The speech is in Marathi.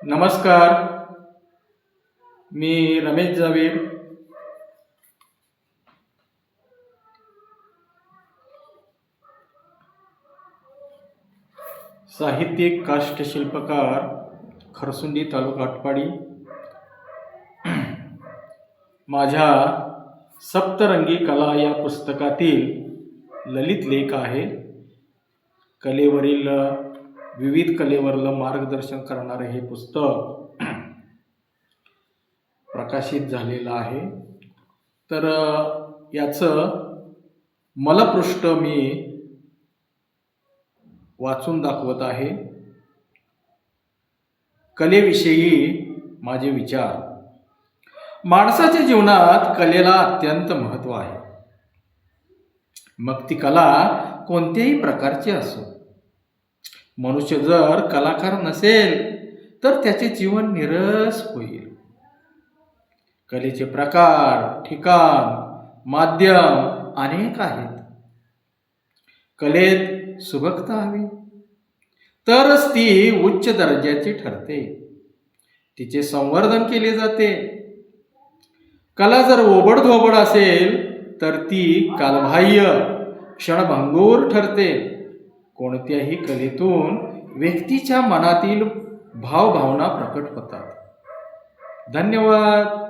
नमस्कार. मी रमेश जावीर. साहित्यिक काष्ठशिल्पकार, खरसुंडी तालुका आटपाडी. माझ्या सप्तरंगी कला या पुस्तकातील ललित लेख आहे. कलेवरील विविध कलेवरलं मार्गदर्शन करणारे हे पुस्तक प्रकाशित झालेलं आहे. तर याचं मलपृष्ठ मी वाचून दाखवत आहे. कलेविषयी माझे विचार. माणसाच्या जीवनात कलेला अत्यंत महत्त्व आहे. मग ती कला कोणत्याही प्रकारची असो. मनुष्य जर कलाकार नसेल तर त्याचे जीवन निरस होईल. कलेचे प्रकार, ठिकाण, माध्यम अनेक आहेत. कलेत सुबकता हवी तरच ती उच्च दर्जाची ठरते. तिचे संवर्धन केले जाते. कला जर ओबडधोबड असेल तर ती कालबाह्य, क्षणभंगूर ठरते. कोणत्याही कलेतून व्यक्तीच्या मनातील भावभावना प्रकट होतात. धन्यवाद.